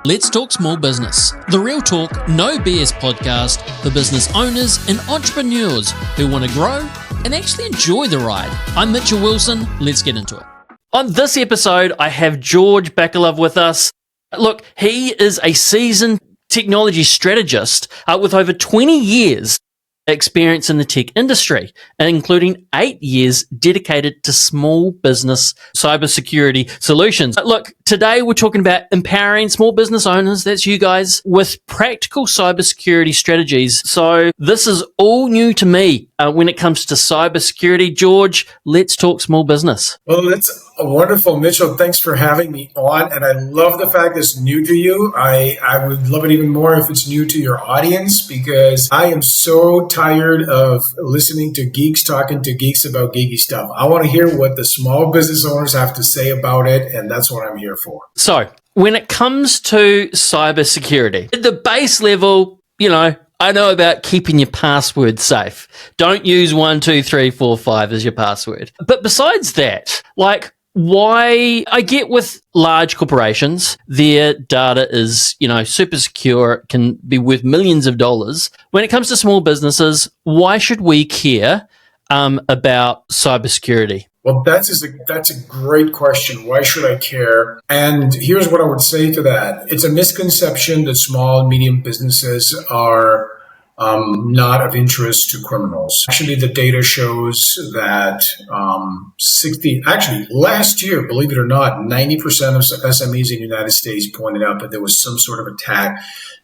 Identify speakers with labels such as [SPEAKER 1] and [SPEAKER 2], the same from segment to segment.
[SPEAKER 1] Let's Talk Small Business, the real talk, no BS podcast for business owners and entrepreneurs who want to grow and actually enjoy the ride. I'm Mitchell Wilson. Let's get into it. On this episode, I have George Bakalov with us. Look, he is a seasoned technology strategist with over 20 years experience in the tech industry, including 8 years dedicated to small business cybersecurity solutions. Look, today we're talking about empowering small business owners, that's you guys, with practical cybersecurity strategies. So this is all new to me when it comes to cybersecurity. George, let's talk small business.
[SPEAKER 2] Well, that's wonderful, Mitchell. Thanks for having me on. And I love the fact it's new to you. I would love it even more if it's new to your audience, because I am so tired of listening to geeks talking to geeks about geeky stuff. I want to hear what the small business owners have to say about it, and that's what I'm here for.
[SPEAKER 1] So when it comes to cybersecurity, at the base level, I know about keeping your password safe. Don't use 1, 2, 3, 4, 5 as your password. But besides that, why I get with large corporations, their data is, super secure, can be worth millions of dollars. When it comes to small businesses, why should we care about cybersecurity?
[SPEAKER 2] Well, that's a great question. Why should I care? And here's what I would say to that. It's a misconception that small and medium businesses are not of interest to criminals. Actually, the data shows that last year, believe it or not, 90% of SMEs in the United States pointed out that there was some sort of attack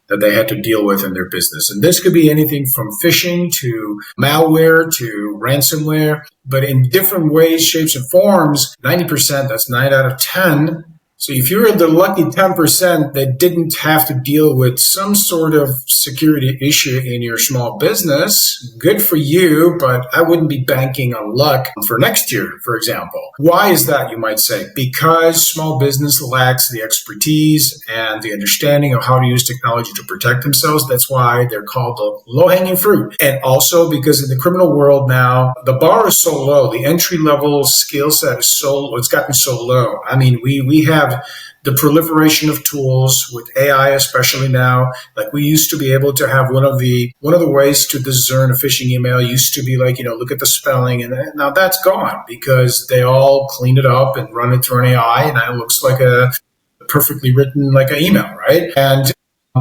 [SPEAKER 2] that they had to deal with in their business. And this could be anything from phishing to malware to ransomware, but in different ways, shapes, and forms. 90%, that's 9 out of 10. So if you're the lucky 10% that didn't have to deal with some sort of security issue in your small business, good for you, but I wouldn't be banking on luck for next year, for example. Why is that, you might say? Because small business lacks the expertise and the understanding of how to use technology to protect themselves. That's why they're called the low-hanging fruit. And also because in the criminal world now, the bar is so low, the entry-level skill set is it's gotten so low. I mean, we have the proliferation of tools with AI, especially now. Like, we used to be able to have one of the ways to discern a phishing email used to be look at the spelling, and now that's gone because they all clean it up and run it through an AI, and it looks like a perfectly written an email, right? And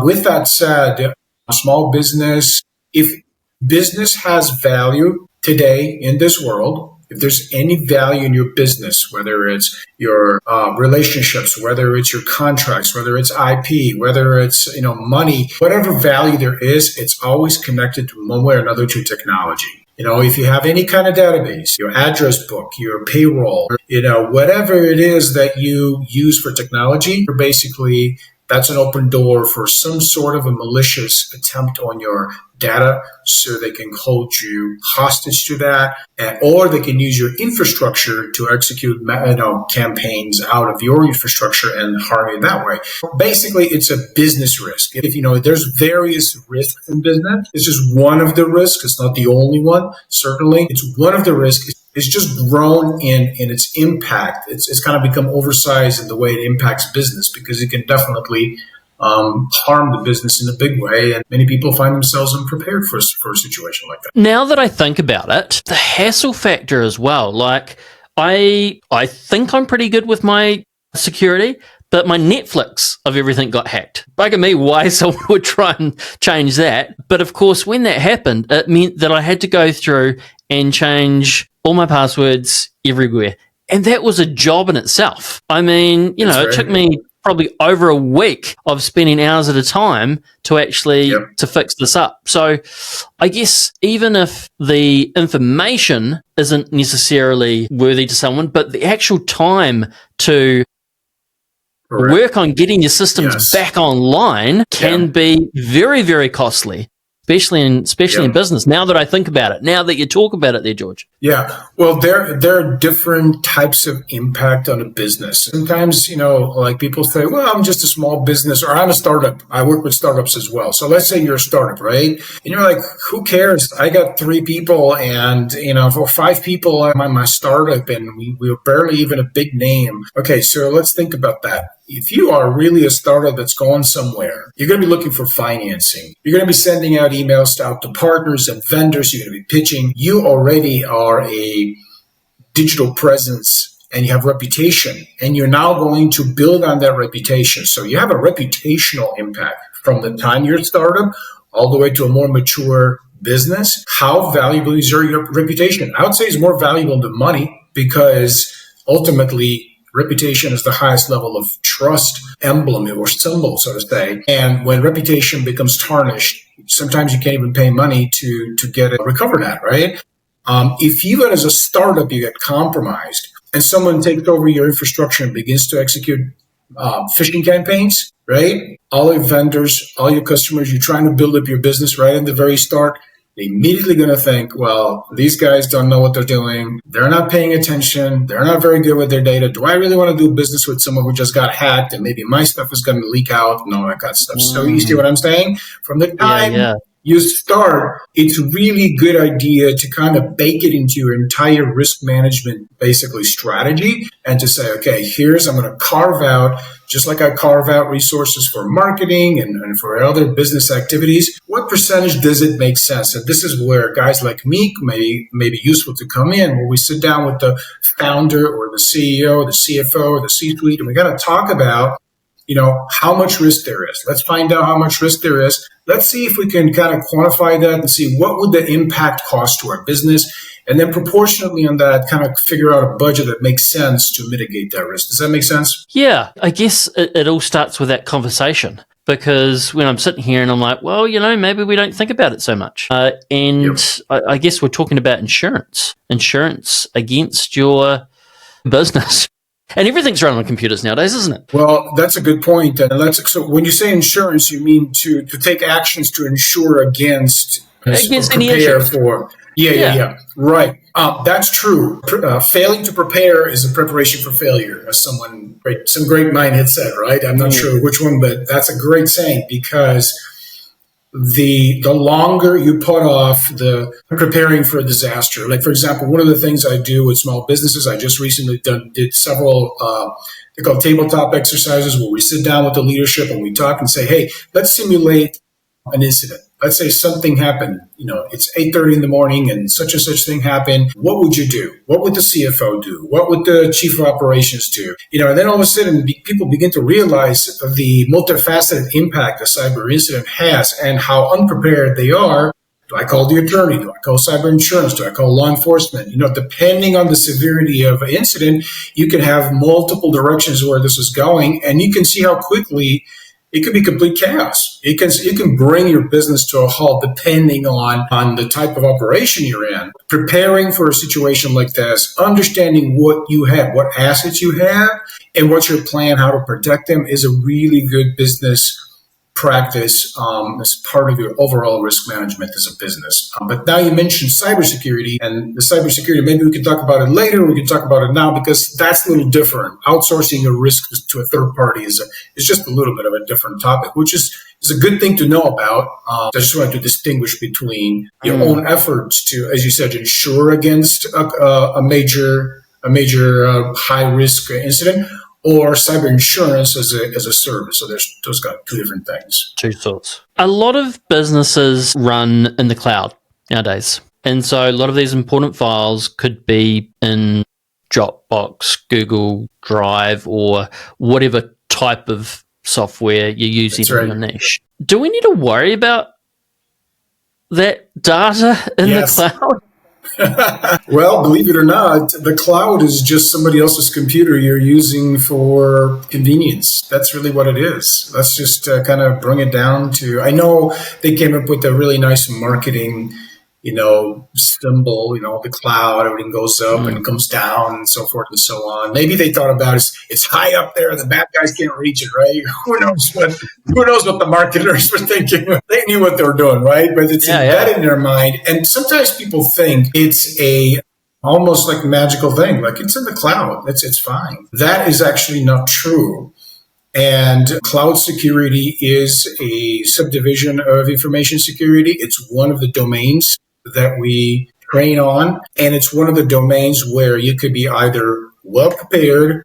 [SPEAKER 2] with that said, small business, if business has value today in this world, if there's any value in your business, whether it's your relationships, whether it's your contracts, whether it's IP, whether it's money, whatever value there is, it's always connected to one way or another to technology. If you have any kind of database, your address book, your payroll, whatever it is that you use for technology, basically that's an open door for some sort of a malicious attempt on your data, so they can hold you hostage to that, or they can use your infrastructure to execute campaigns out of your infrastructure and harm you that way. Basically, it's a business risk. If there's various risks in business, it's just one of the risks. It's not the only one. Certainly, it's one of the risks. It's just grown in its impact. It's kind of become oversized in the way it impacts business, because it can definitely harm the business in a big way, and many people find themselves unprepared for a situation like that.
[SPEAKER 1] Now that I think about it, the hassle factor as well. I think I'm pretty good with my security, but my Netflix of everything got hacked. Bugger me why someone would try and change that. But of course, when that happened, it meant that I had to go through and change all my passwords everywhere. And that was a job in itself. I mean, it took me probably over a week of spending hours at a time to actually to fix this up. So I guess even if the information isn't necessarily worthy to someone, but the actual time to work on getting your systems back online can be very, very costly. especially in business. Now that I think about it, now that you talk about it there, George.
[SPEAKER 2] Yeah. Well, there are different types of impact on a business. Sometimes, like people say, well, I'm just a small business or I'm a startup. I work with startups as well. So let's say you're a startup, right? And you're like, who cares? I got 3 people and, for 5 people, I'm on my startup and we're barely even a big name. Okay. So let's think about that. If you are really a startup that's going somewhere, you're going to be looking for financing. You're going to be sending out emails out to partners and vendors. You're going to be pitching. You already are a digital presence and you have reputation, and you're now going to build on that reputation. So you have a reputational impact from the time you're a startup all the way to a more mature business. How valuable is your reputation? I would say it's more valuable than money, because ultimately reputation is the highest level of trust emblem or symbol, so to say. And when reputation becomes tarnished, sometimes you can't even pay money to get it recovered at, right? If you as a startup, you get compromised and someone takes over your infrastructure and begins to execute phishing campaigns, right? All your vendors, all your customers, you're trying to build up your business right in the very start. They're immediately going to think, well, these guys don't know what they're doing. They're not paying attention. They're not very good with their data. Do I really want to do business with someone who just got hacked and maybe my stuff is going to leak out and all that kind of stuff? So you see what I'm saying? From the time you start, it's a really good idea to kind of bake it into your entire risk management, basically, strategy, and to say, okay, I'm going to carve out, just like I carve out resources for marketing and for other business activities, what percentage does it make sense? And this is where guys like me may be useful to come in, where we sit down with the founder or the CEO, the CFO, or the C-suite, and we got to talk about how much risk there is. Let's find out how much risk there is. Let's see if we can kind of quantify that and see what would the impact cost to our business. And then proportionately on that, kind of figure out a budget that makes sense to mitigate that risk. Does that make sense?
[SPEAKER 1] Yeah, I guess it all starts with that conversation. Because when I'm sitting here and I'm like, well, maybe we don't think about it so much. I guess we're talking about insurance against your business. And everything's run on computers nowadays, isn't it?
[SPEAKER 2] Well, that's a good point. And so when you say insurance, you mean to take actions to insure against
[SPEAKER 1] any issues.
[SPEAKER 2] Yeah. Right. That's true. Failing to prepare is a preparation for failure, as some great mind had said, right? I'm not sure which one, but that's a great saying, because the longer you put off the preparing for a disaster, like, for example, one of the things I do with small businesses, I just recently did several, they're called tabletop exercises, where we sit down with the leadership and we talk and say, hey, let's simulate an incident. Let's say something happened, it's 8:30 in the morning and such thing happened. What would you do? What would the CFO do? What would the chief of operations do? And then all of a sudden people begin to realize the multifaceted impact a cyber incident has and how unprepared they are. Do I call the attorney? Do I call cyber insurance? Do I call law enforcement? Depending on the severity of an incident, you can have multiple directions where this is going, and you can see how quickly it could be complete chaos. It can bring your business to a halt depending on the type of operation you're in. Preparing for a situation like this, understanding what you have, what assets you have, and what's your plan, how to protect them, is a really good business practice as part of your overall risk management as a business. But now you mentioned cybersecurity, and the cybersecurity, maybe we can talk about it later, or we can talk about it now, because that's a little different. Outsourcing a risk to a third party is just a little bit of a different topic, which is a good thing to know about. I just wanted to distinguish between your own efforts to, as you said, insure against a major high risk incident, or cyber insurance as a service. So those got two different things.
[SPEAKER 1] Two thoughts. A lot of businesses run in the cloud nowadays. And so a lot of these important files could be in Dropbox, Google Drive, or whatever type of software you're using in your niche. Do we need to worry about that data in the cloud?
[SPEAKER 2] Well, believe it or not, the cloud is just somebody else's computer you're using for convenience. That's really what it is. Let's just kind of bring it down to, I know they came up with a really nice marketing symbol, the cloud, everything goes up and comes down and so forth and so on. Maybe they thought about it's high up there, the bad guys can't reach it, right? Who knows what the marketers were thinking? They knew what they were doing, right? But it's embedded in their mind. And sometimes people think it's almost like a magical thing, like it's in the cloud, it's fine. That is actually not true. And cloud security is a subdivision of information security. It's one of the domains that we train on. And it's one of the domains where you could be either well prepared,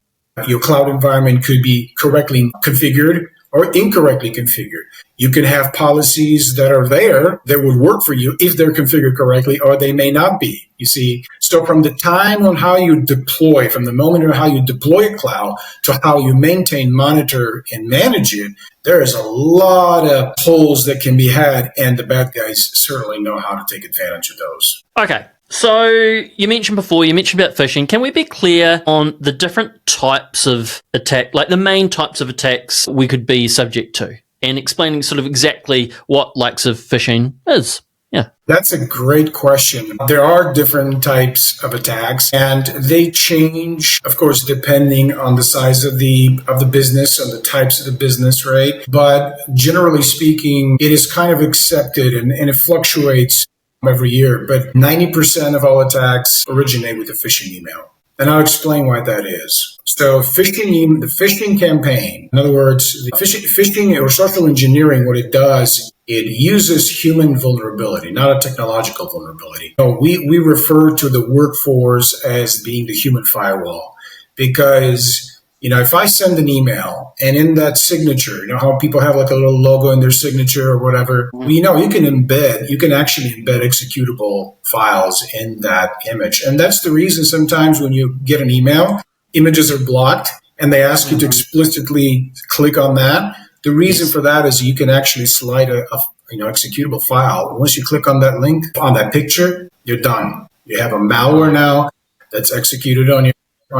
[SPEAKER 2] your cloud environment could be correctly configured or incorrectly configured. You can have policies that are there that would work for you if they're configured correctly, or they may not be. You see, so from the time on how you deploy, from the moment of how you deploy a cloud to how you maintain, monitor, and manage it, there is a lot of holes that can be had, and the bad guys certainly know how to take advantage of those.
[SPEAKER 1] Okay. So you mentioned about phishing. Can we be clear on the different types of attack, like the main types of attacks we could be subject to, and explaining sort of exactly what likes of phishing is? Yeah.
[SPEAKER 2] That's a great question. There are different types of attacks, and they change, of course, depending on the size of the business and the types of the business, right? But generally speaking, it is kind of accepted and it fluctuates every year, but 90% of all attacks originate with a phishing email. And I'll explain why that is. So the phishing campaign, in other words, the phishing or social engineering, what it does, it uses human vulnerability, not a technological vulnerability. So we refer to the workforce as being the human firewall, because if I send an email and in that signature, how people have like a little logo in their signature or whatever, you can actually embed executable files in that image. And that's the reason sometimes when you get an email, images are blocked and they ask you to explicitly click on that. The reason for that is you can actually slide a executable file. Once you click on that link, on that picture, you're done. You have a malware now that's executed on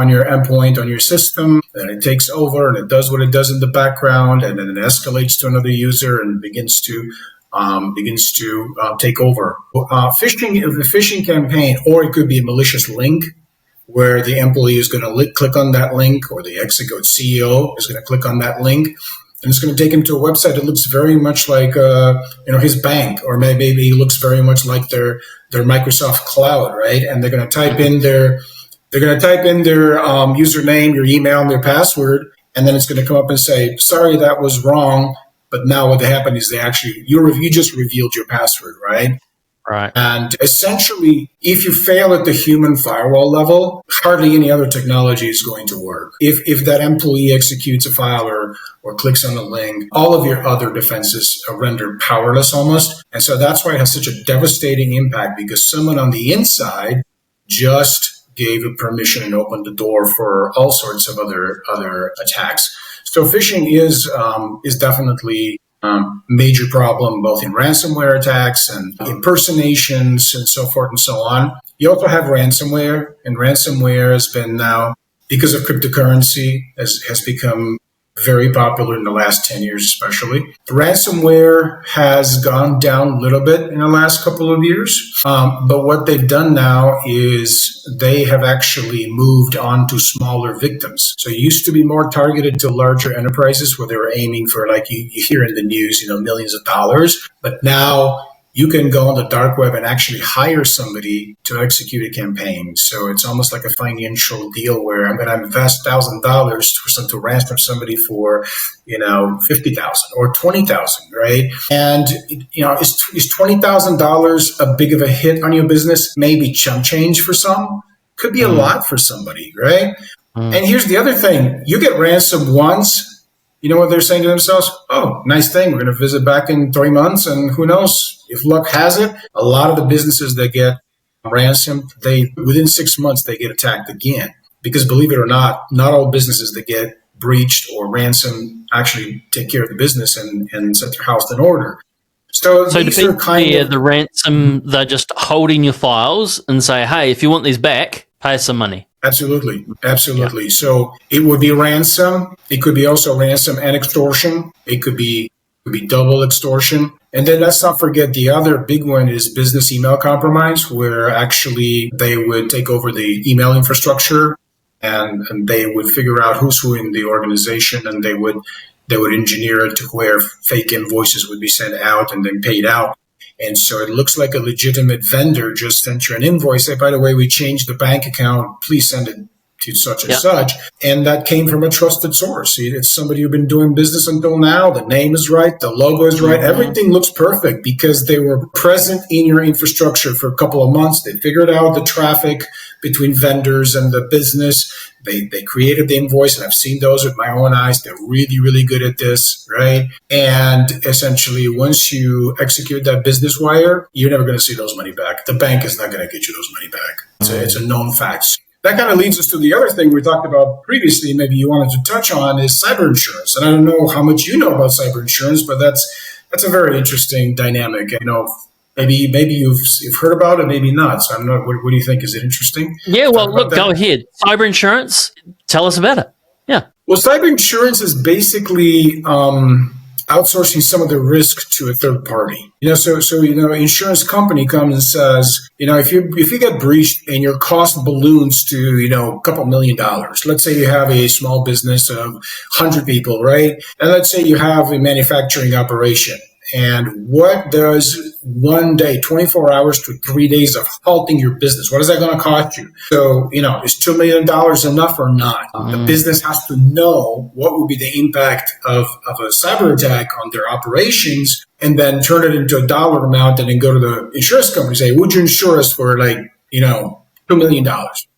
[SPEAKER 2] your endpoint, on your system, and it takes over and it does what it does in the background, and then it escalates to another user and begins to take over. The phishing campaign, or it could be a malicious link where the employee is going to click on that link, or the CEO is going to click on that link, and it's going to take him to a website that looks very much like his bank, or maybe it looks very much like their Microsoft Cloud, right? And they're going to type in their username, your email, and their password, and then it's going to come up and say, sorry, that was wrong. But now what happened is you just revealed your password, right?
[SPEAKER 1] Right.
[SPEAKER 2] And essentially, if you fail at the human firewall level, hardly any other technology is going to work. If that employee executes a file or clicks on a link, all of your other defenses are rendered powerless almost. And so that's why it has such a devastating impact, because someone on the inside just gave a permission and opened the door for all sorts of other attacks. So phishing is definitely major problem, both in ransomware attacks and impersonations and so forth and so on. You also have ransomware, and ransomware has been now, because of cryptocurrency, has become very popular in the last 10 years especially. Ransomware has gone down a little bit in the last couple of years, but what they've done now is they have actually moved on to smaller victims. So it used to be more targeted to larger enterprises where they were aiming for, like you hear in the news, millions of dollars, but now you can go on the dark web and actually hire somebody to execute a campaign. So it's almost like a financial deal where I'm going to invest $1,000 to ransom somebody for, $50,000 or $20,000, right? And is $20,000 a big of a hit on your business? Maybe chump change for some. Could be a lot for somebody, right? And here's the other thing: you get ransomed once. You know what they're saying to themselves? Oh, nice thing. We're going to visit back in 3 months, and who knows? If luck has it, a lot of the businesses that get ransomed, within 6 months, they get attacked again. Because believe it or not all businesses that get breached or ransomed actually take care of the business and set their house in order. So these are
[SPEAKER 1] the ransom, they're just holding your files and say, hey, if you want these back, pay us some money.
[SPEAKER 2] Absolutely. So it would be ransom. It could be also ransom and extortion. It could be Could be double extortion. And then let's not forget the other big one is business email compromise, where actually they would take over the email infrastructure and they would figure out who's who in the organization, and they would engineer it to where fake invoices would be sent out and then paid out. And so it looks like a legitimate vendor just sent you an invoice. Say, by the way, we changed the bank account. Please send it to such and such. And that came from a trusted source. It's somebody who's been doing business until now. The name is right. The logo is right. Everything looks perfect because they were present in your infrastructure for a couple of months. They figured out the traffic between vendors and the business. They created the invoice, and I've seen those with my own eyes. They're really, really good at this, right? And essentially, once you execute that business wire, you're never going to see those money back. The bank is not going to get you those money back. It's a known fact. That kind of leads us to the other thing we talked about previously, maybe you wanted to touch on, is cyber insurance. And I don't know how much you know about cyber insurance, but that's a very interesting dynamic. Maybe you've heard about it, maybe not. So I'm not. What do you think? Is it interesting?
[SPEAKER 1] Yeah. Well, look, go ahead. Cyber insurance. Tell us about it. Yeah. Well,
[SPEAKER 2] cyber insurance is basically outsourcing some of the risk to a third party. So insurance company comes and says, if you get breached and your cost balloons to, a couple $1 million, let's say you have a small business of 100 people, right? And let's say you have a manufacturing operation. And what does 1 day, 24 hours to 3 days of halting your business, what is that going to cost you? So, is $2 million enough or not? The business has to know what would be the impact of a cyber attack on their operations, and then turn it into a dollar amount and then go to the insurance company and say, would you insure us for $2 million?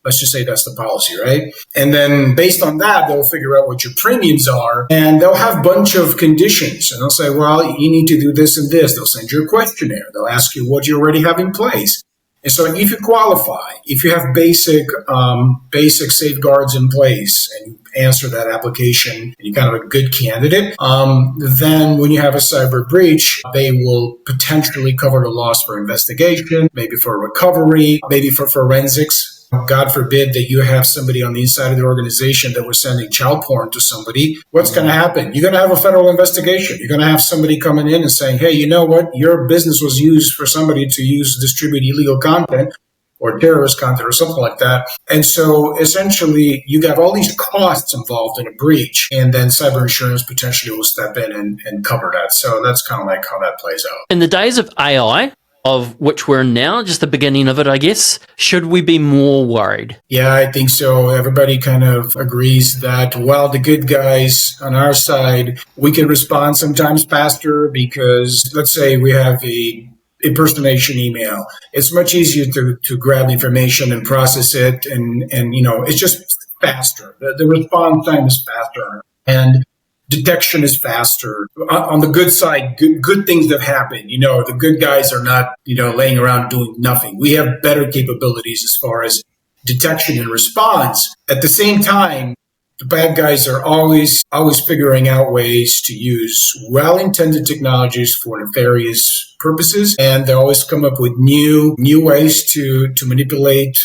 [SPEAKER 2] Let's just say that's the policy, right? And then based on that, they'll figure out what your premiums are, and they'll have a bunch of conditions. And they'll say, well, you need to do this and this. They'll send you a questionnaire. They'll ask you what you already have in place. And so if you qualify, if you have basic safeguards in place and you answer that application and you're kind of a good candidate, then when you have a cyber breach, they will potentially cover the loss for investigation, maybe for recovery, maybe for forensics. God forbid that you have somebody on the inside of the organization that was sending child porn to somebody. What's going to happen? You're going to have a federal investigation. You're going to have somebody coming in and saying, hey, you know what? Your business was used for somebody to distribute illegal content or terrorist content or something like that. And so essentially you got all these costs involved in a breach, and then cyber insurance potentially will step in and cover that. So that's kind of like how that plays out.
[SPEAKER 1] In the days of AI, of which we're in now, just the beginning of it, I guess, should we be more worried?
[SPEAKER 2] Yeah, I think so. Everybody kind of agrees that while the good guys on our side, we can respond sometimes faster because let's say we have a impersonation email. It's much easier to grab information and process it, and it's just faster. The response time is faster, and detection is faster. On the good side, good things that happen. The good guys are not, laying around doing nothing. We have better capabilities as far as detection and response. At the same time, the bad guys are always figuring out ways to use well-intended technologies for nefarious purposes, and they always come up with new ways to manipulate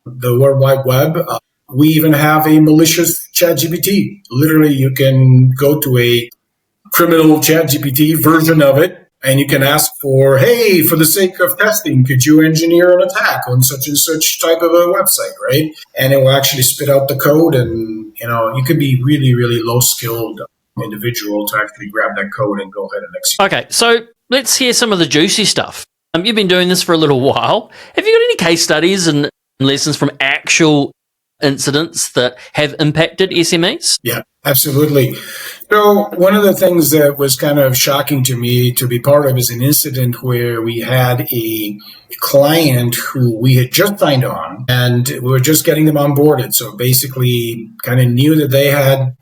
[SPEAKER 2] the World Wide Web. We even have a malicious ChatGPT. Literally, you can go to a criminal ChatGPT version of it, and you can ask for, hey, for the sake of testing, could you engineer an attack on such and such type of a website, right? And it will actually spit out the code, and, you could be really, really low-skilled individual to actually grab that code and go ahead and execute.
[SPEAKER 1] Okay, so let's hear some of the juicy stuff. You've been doing this for a little while. Have you got any case studies and lessons from actual incidents that have impacted SMEs?
[SPEAKER 2] Yeah, absolutely. So one of the things that was kind of shocking to me to be part of is an incident where we had a client who we had just signed on, and we were just getting them onboarded. So basically kind of knew that they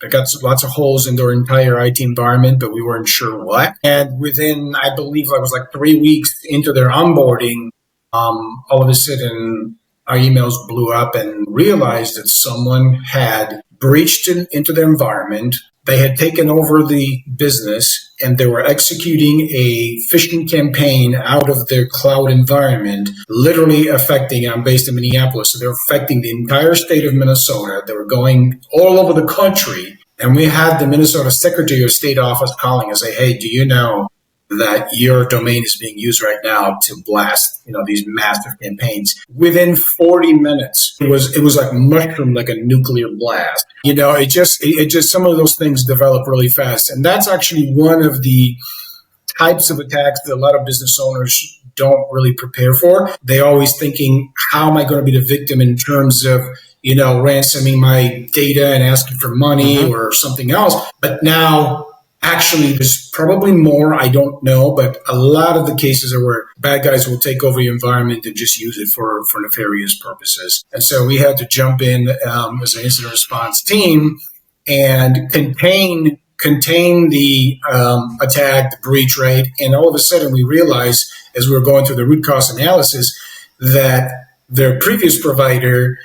[SPEAKER 2] got lots of holes in their entire IT environment, but we weren't sure what. And within, I believe it was like 3 weeks into their onboarding, all of a sudden, our emails blew up and realized that someone had breached into their environment. They had taken over the business, and they were executing a phishing campaign out of their cloud environment, literally affecting, I'm based in Minneapolis, so they're affecting the entire state of Minnesota. They were going all over the country, And we had the Minnesota Secretary of State office calling and say, hey, do you know that your domain is being used right now to blast, these massive campaigns? Within 40 minutes, it was like mushroom, like a nuclear blast. It just some of those things develop really fast. And that's actually one of the types of attacks that a lot of business owners don't really prepare for. They always thinking, how am I going to be the victim in terms of, ransoming my data and asking for money or something else. But now, actually, there's probably more, I don't know, but a lot of the cases are where bad guys will take over the environment and just use it for nefarious purposes. And so we had to jump in as an incident response team and contain the attack, the breach, right? And all of a sudden we realized, as we were going through the root cause analysis, that their previous provider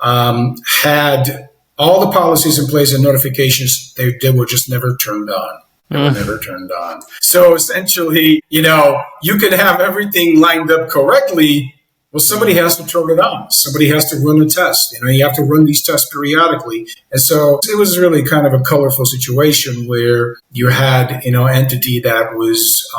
[SPEAKER 2] had all the policies in place and notifications. They were just never turned on. They were never turned on. So essentially, you can have everything lined up correctly. Well, somebody has to turn it on. Somebody has to run the test. You have to run these tests periodically. And so it was really kind of a colorful situation where you had, entity that was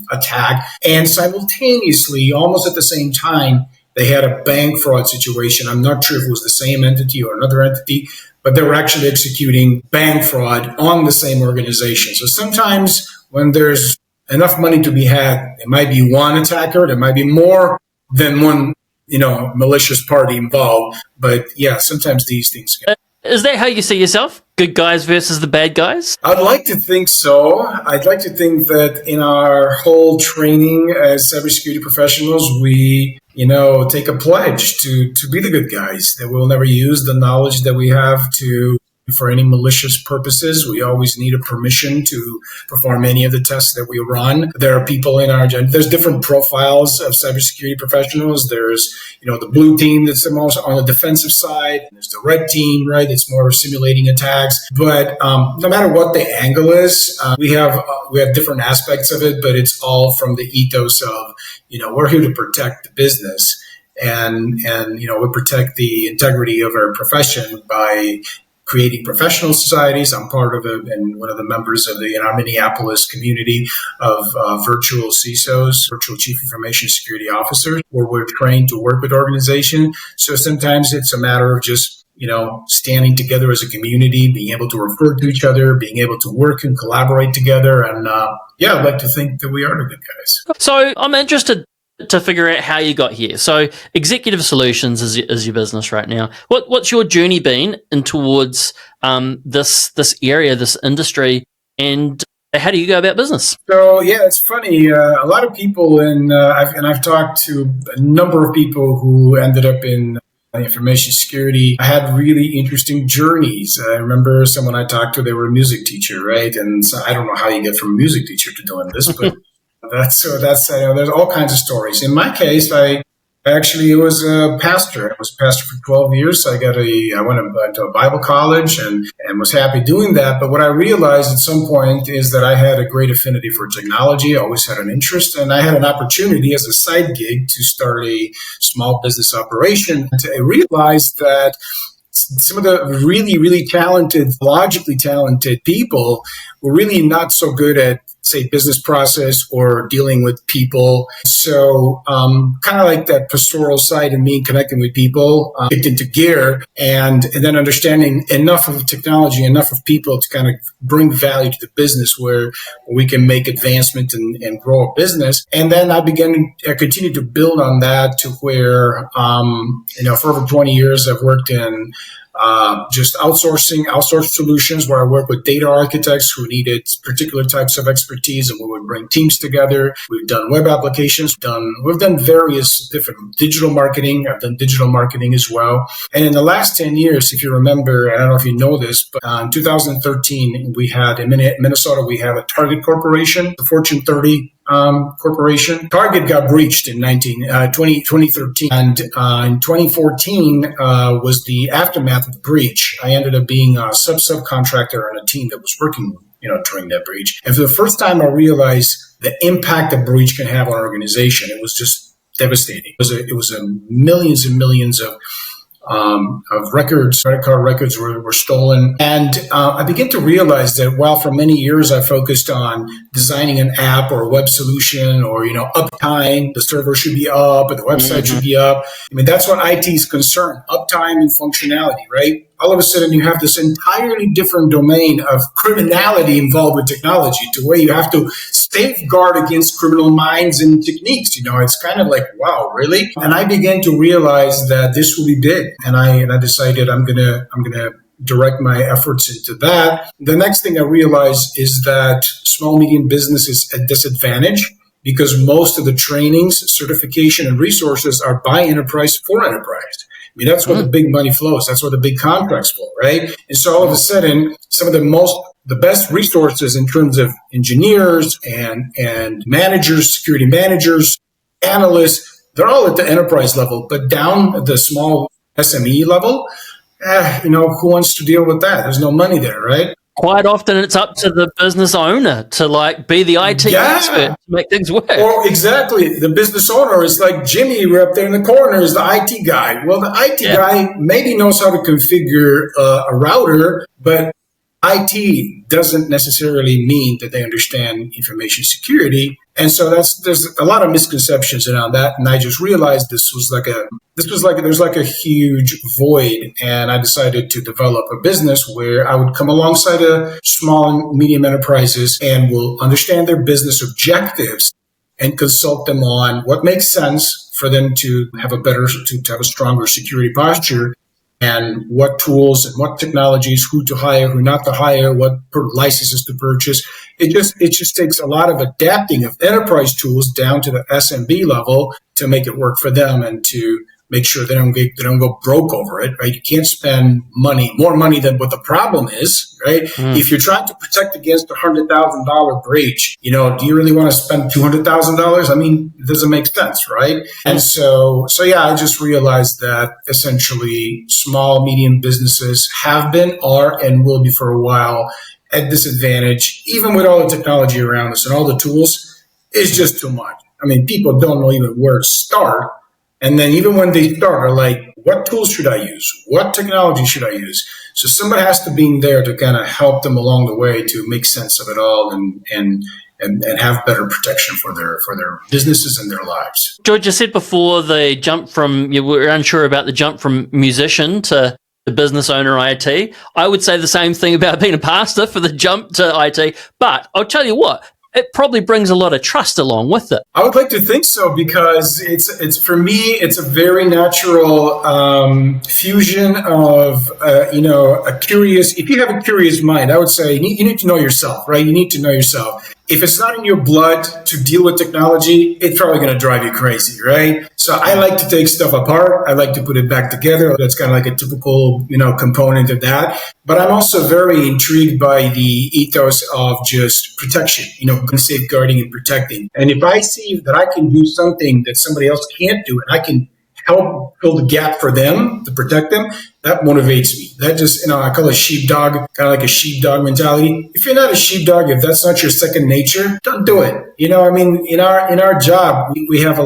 [SPEAKER 2] attacked. And simultaneously, almost at the same time, they had a bank fraud situation. I'm not sure if it was the same entity or another entity, but they were actually executing bank fraud on the same organization. So sometimes when there's enough money to be had, it might be one attacker, there might be more than one, malicious party involved. But yeah, sometimes these things get.
[SPEAKER 1] Is that how you see yourself? Good guys versus the bad guys?
[SPEAKER 2] I'd like to think so. I'd like to think that in our whole training as cybersecurity professionals, we, take a pledge to be the good guys, that we'll never use the knowledge that we have for any malicious purposes. We always need a permission to perform any of the tests that we run. There are people in our there's different profiles of cybersecurity professionals. There's, the blue team that's the most on the defensive side. There's the red team, right? It's more simulating attacks. But no matter what the angle is, we have different aspects of it, but it's all from the ethos of, we're here to protect the business and we protect the integrity of our profession by creating professional societies. I'm part of it and one of the members of in our Minneapolis community of virtual CISOs, virtual Chief Information Security Officers, where we're trained to work with organizations. So sometimes it's a matter of just, standing together as a community, being able to refer to each other, being able to work and collaborate together. And I'd like to think that we are the good guys.
[SPEAKER 1] So I'm interested to figure out how you got here. So Executive Solutions is your business right now. What's your journey been in towards this area, this industry, and how do you go about business?
[SPEAKER 2] So it's funny. A lot of people, I've talked to a number of people who ended up in information security. I had really interesting journeys. I remember someone I talked to, they were a music teacher, right? And so I don't know how you get from a music teacher to doing this, but there's all kinds of stories. In my case, I actually was a pastor. I was a pastor for 12 years. So I went to a Bible college and was happy doing that. But what I realized at some point is that I had a great affinity for technology. I always had an interest, and I had an opportunity as a side gig to start a small business operation. I realized that some of the really, really talented, logically talented people were really not so good at, say, business process or dealing with people. So kind of like that pastoral side of me connecting with people kicked into gear, and then understanding enough of technology, enough of people to kind of bring value to the business where we can make advancement and grow a business. And then I continued to build on that to where, for over 20 years, I've worked in just outsourced solutions where I work with data architects who needed particular types of expertise, and we would bring teams together. We've done web applications. We've done various different digital marketing. I've done digital marketing as well. And in the last 10 years, if you remember, I don't know if you know this, but in 2013, we had in Minnesota, we have a Target Corporation, the Fortune 30 corporation. Target got breached in 2013, and in 2014 was the aftermath of the breach. I ended up being a subcontractor on a team that was working, during that breach. And for the first time, I realized the impact a breach can have on an organization. It was just devastating. It was millions and millions of records, credit card records were stolen. And I began to realize that while for many years I focused on designing an app or a web solution or, uptime, the server should be up and the website should be up. I mean, that's what IT is concerned, uptime and functionality, right? All of a sudden you have this entirely different domain of criminality involved with technology to where you have to safeguard against criminal minds and techniques. It's kind of like, wow, really? And I began to realize that this will be big. And I decided I'm gonna direct my efforts into that. The next thing I realized is that small, medium business is at disadvantage because most of the trainings, certification, and resources are by enterprise for enterprise. I mean, that's where the big money flows. That's where the big contracts flow, right? And so all of a sudden, some of the best resources in terms of engineers and managers, security managers, analysts, they're all at the enterprise level, but down at the small SME level, who wants to deal with that? There's no money there, right?
[SPEAKER 1] Quite often it's up to the business owner to be the IT expert to make things work.
[SPEAKER 2] Or exactly. The business owner is like Jimmy, we're up there in the corner, is the IT guy. Well, the IT guy maybe knows how to configure a router, but IT doesn't necessarily mean that they understand information security. And so there's a lot of misconceptions around that. And I just realized there's like a huge void. And I decided to develop a business where I would come alongside small and medium enterprises and will understand their business objectives and consult them on what makes sense for them to have to have a stronger security posture, and what tools and what technologies, who to hire, who not to hire, what licenses to purchase. It just takes a lot of adapting of enterprise tools down to the SMB level to make it work for them and to make sure they don't go broke over it, right? You can't spend more money than what the problem is, right? If you're trying to protect against a $100,000 breach, do you really want to spend $200,000? I mean, it doesn't make sense, right? And so I just realized that essentially small, medium businesses have been, are, and will be for a while at disadvantage, even with all the technology around us and all the tools. It's just too much. I mean, people don't know even where to start. And then even when they start, are like, what tools should I use? What technology should I use? So somebody has to be there to kind of help them along the way to make sense of it all and have better protection for their businesses and their lives.
[SPEAKER 1] George, you said before the jump from, you were unsure about the jump from musician to the business owner IT. I would say the same thing about being a pastor for the jump to IT. But I'll tell you what, it probably brings a lot of trust along with it.
[SPEAKER 2] I would like to think so, because it's for me, it's a very natural fusion of if you have a curious mind, I would say you need to know yourself, right? You need to know yourself. If it's not in your blood to deal with technology, it's probably going to drive you crazy, right? So I like to take stuff apart. I like to put it back together. That's kind of like a typical, component of that. But I'm also very intrigued by the ethos of just protection, safeguarding and protecting. And if I see that I can do something that somebody else can't do, and I can help fill the gap for them to protect them, that motivates me. That just, I call it sheepdog, kind of like a sheepdog mentality. If you're not a sheepdog, if that's not your second nature, don't do it. In our job, we have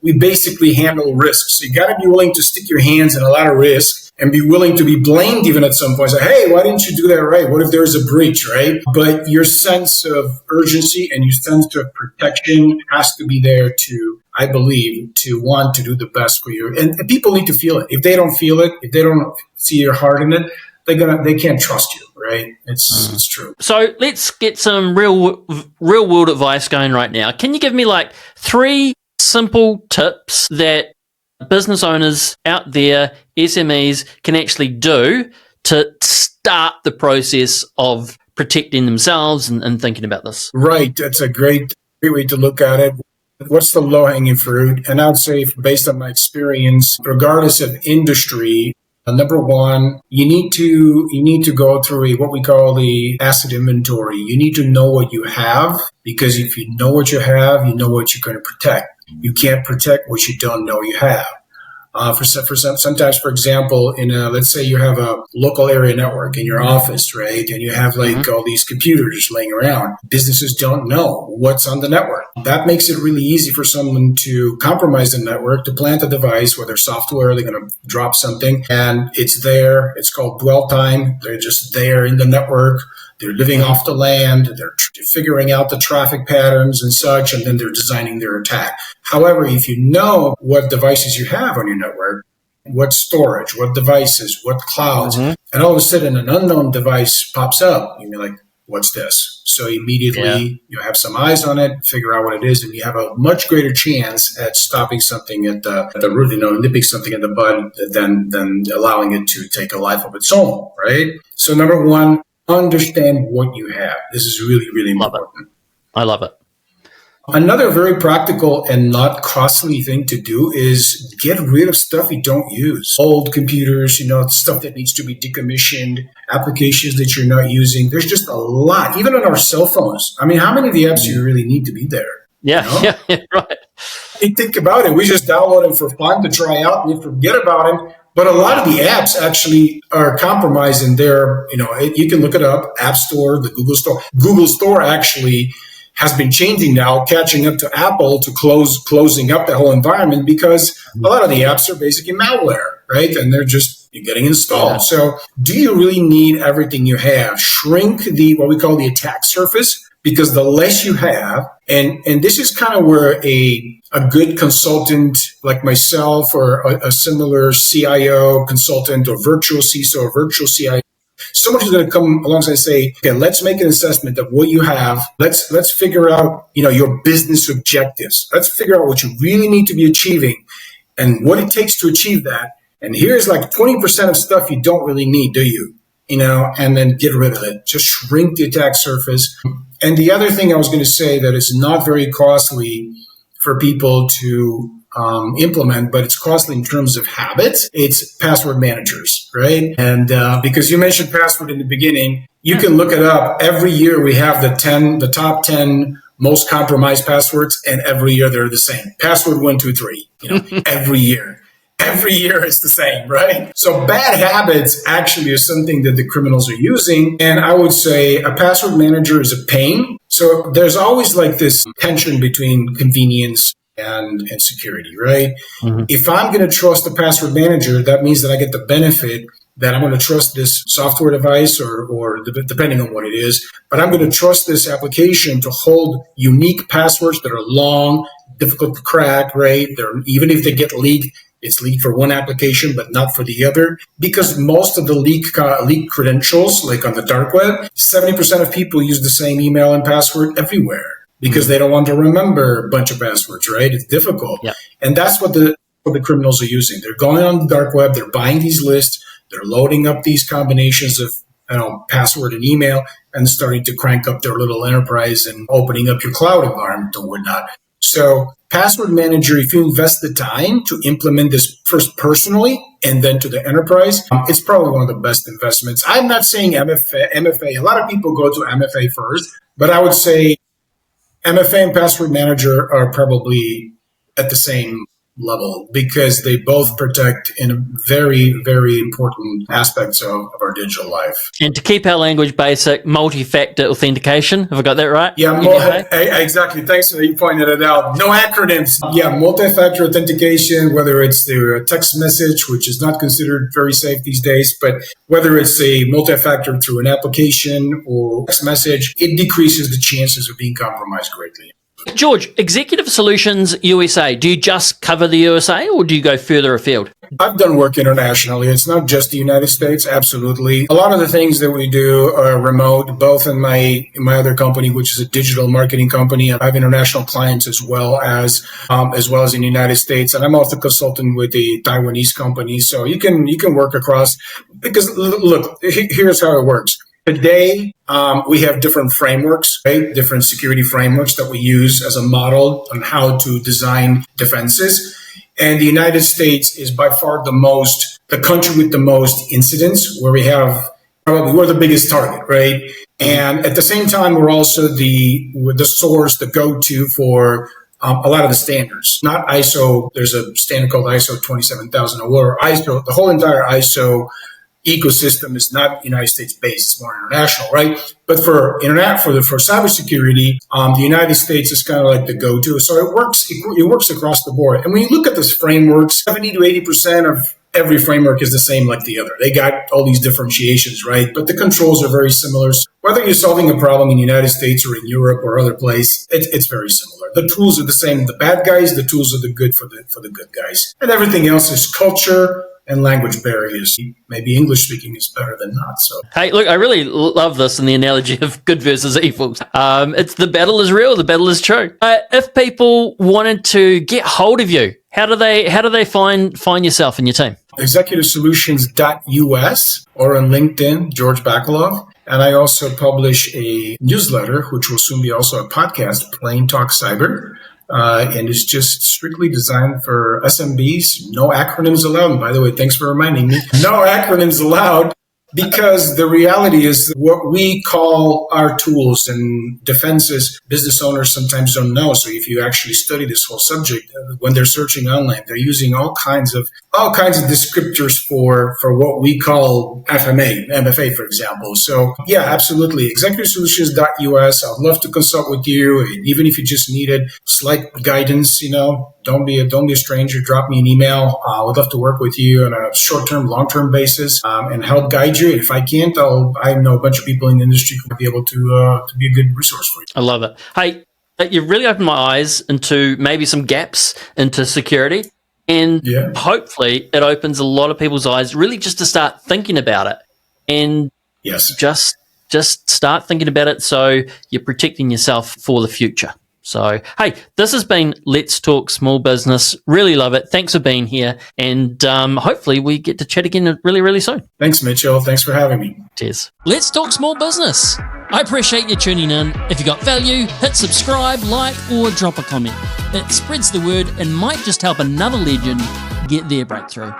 [SPEAKER 2] we basically handle risks. So you got to be willing to stick your hands in a lot of risk and be willing to be blamed even at some point. Say, hey, why didn't you do that right? What if there's a breach, right? But your sense of urgency and your sense of protection has to be there to, I believe, to want to do the best for you. And people need to feel it. If they don't feel it, if they don't see your heart in it, they can't trust you, right? It's true.
[SPEAKER 1] So let's get some real world advice going right now. Can you give me like 3 simple tips that business owners out there, SMEs, can actually do to start the process of protecting themselves and thinking about this?
[SPEAKER 2] Right. That's a great way to look at it. What's the low-hanging fruit? And I'd say, based on my experience, regardless of industry, number one, you need to go through what we call the asset inventory. You need to know what you have, because if you know what you have, you know what you're going to protect. You can't protect what you don't know you have. Sometimes, for example, let's say you have a local area network in your office, right? And you have all these computers laying around. Businesses don't know what's on the network. That makes it really easy for someone to compromise the network, to plant a device, whether software, they're going to drop something, and it's there. It's called dwell time. They're just there in the network. They're living off the land. They're figuring out the traffic patterns and such, and then they're designing their attack. However, if you know what devices you have on your network, what storage, what devices, what clouds, and all of a sudden an unknown device pops up, and you're like, what's this? So immediately you have some eyes on it, figure out what it is, and you have a much greater chance at stopping something at the root, nipping something in the bud than allowing it to take a life of its own, right? So number one, understand what you have. This is really, really important.
[SPEAKER 1] I love it.
[SPEAKER 2] Another very practical and not costly thing to do is get rid of stuff you don't use. Old computers, stuff that needs to be decommissioned, applications that you're not using. There's just a lot, even on our cell phones. I mean, how many of the apps do you really need to be there?
[SPEAKER 1] Yeah, right.
[SPEAKER 2] You think about it. We just download them for fun to try out and you forget about them. But a lot of the apps actually are compromised in their, you can look it up, App Store, the Google Store. Google Store actually has been changing now, catching up to Apple to closing up the whole environment because a lot of the apps are basically malware, right? And they're just getting installed. Yeah. So do you really need everything you have? Shrink what we call the attack surface, because the less you have, and this is kind of where a good consultant like myself or a similar CIO consultant or virtual CISO or virtual CIO, someone who's going to come alongside and say, okay, let's make an assessment of what you have. Let's figure out, your business objectives. Let's figure out what you really need to be achieving and what it takes to achieve that. And here's like 20% of stuff you don't really need, do you? And then get rid of it. Just shrink the attack surface. And the other thing I was going to say that is not very costly for people to implement, but it's costly in terms of habits. It's password managers, right? And because you mentioned password in the beginning, you can look it up. Every year we have the top 10 most compromised passwords, and every year they're the same. Password 1, 2, 3. Every year. Every year it's the same, right? So bad habits actually is something that the criminals are using. And I would say a password manager is a pain. So there's always like this tension between convenience and security, right? Mm-hmm. If I'm going to trust a password manager, that means that I get the benefit that I'm going to trust this software device or depending on what it is, but I'm going to trust this application to hold unique passwords that are long, difficult to crack, right? Even if they get leaked, it's leaked for one application, but not for the other. Because most of the leaked credentials, like on the dark web, 70% of people use the same email and password everywhere because they don't want to remember a bunch of passwords, right? It's difficult. Yep. And that's what the criminals are using. They're going on the dark web, they're buying these lists, they're loading up these combinations of password and email and starting to crank up their little enterprise and opening up your cloud environment and whatnot. So password manager, if you invest the time to implement this first personally and then to the enterprise, it's probably one of the best investments. I'm not saying MFA. A lot of people go to MFA first, but I would say MFA and password manager are probably at the same level because they both protect in very, very important aspects of our digital life.
[SPEAKER 1] And to keep our language basic, multi-factor authentication. Have I got that right?
[SPEAKER 2] Yeah, exactly. Thanks for you pointed it out. No acronyms. Yeah, multi-factor authentication, whether it's through a text message, which is not considered very safe these days, but whether it's a multi-factor through an application or text message, it decreases the chances of being compromised greatly.
[SPEAKER 1] George, Executive Solutions USA, do you just cover the USA or do you go further afield?
[SPEAKER 2] I've done work internationally. It's not just the United States, absolutely. A lot of the things that we do are remote, both in my other company, which is a digital marketing company. I have international clients as well as in the United States. And I'm also a consultant with a Taiwanese company. So you can work across, because look, here's how it works. Today, we have different frameworks, right? Different security frameworks that we use as a model on how to design defenses. And the United States is by far the country with the most incidents, where we're the biggest target, right? And at the same time, we're also the source, the go-to for a lot of the standards. Not ISO, there's a standard called ISO 27000 or ISO, the whole entire ISO ecosystem is not United States based; it's more international, right? But for cybersecurity, the United States is kind of like the go-to. So it works across the board. And when you look at this frameworks, 70 to 80% of every framework is the same like the other. They got all these differentiations, right? But the controls are very similar. So whether you're solving a problem in the United States or in Europe or other place, it's very similar. The tools are the same. The bad guys, the tools are the good for the good guys. And everything else is culture and language barriers. Maybe English speaking is better than not. So,
[SPEAKER 1] hey, look, I really love this and the analogy of good versus evil. It's the battle is real, the battle is true. If people wanted to get hold of you, how do they find yourself and your team?
[SPEAKER 2] executivesolutions.us or on LinkedIn, George Bakalov. And I also publish a newsletter, which will soon be also a podcast, Plain Talk Cyber. And it's just strictly designed for SMBs. No acronyms allowed. And by the way, thanks for reminding me. No acronyms allowed. Because the reality is what we call our tools and defenses, business owners sometimes don't know. So if you actually study this whole subject, when they're searching online, they're using all kinds of descriptors for what we call MFA, for example. So yeah, absolutely. executivesolutions.us. I'd love to consult with you. And even if you just needed slight guidance, don't be a stranger. Drop me an email. I would love to work with you on a short-term, long-term basis and help guide you. If I can't, I know a bunch of people in the industry who will be able to be a good resource for you.
[SPEAKER 1] I love it. Hey, you've really opened my eyes into maybe some gaps into security. And hopefully it opens a lot of people's eyes really just to start thinking about it. And just start thinking about it so you're protecting yourself for the future. So, hey, this has been Let's Talk Small Business. Really love it. Thanks for being here. And hopefully we get to chat again really, really soon.
[SPEAKER 2] Thanks, Mitchell. Thanks for having me.
[SPEAKER 1] Cheers. Let's Talk Small Business. I appreciate you tuning in. If you got value, hit subscribe, like, or drop a comment. It spreads the word and might just help another legend get their breakthrough.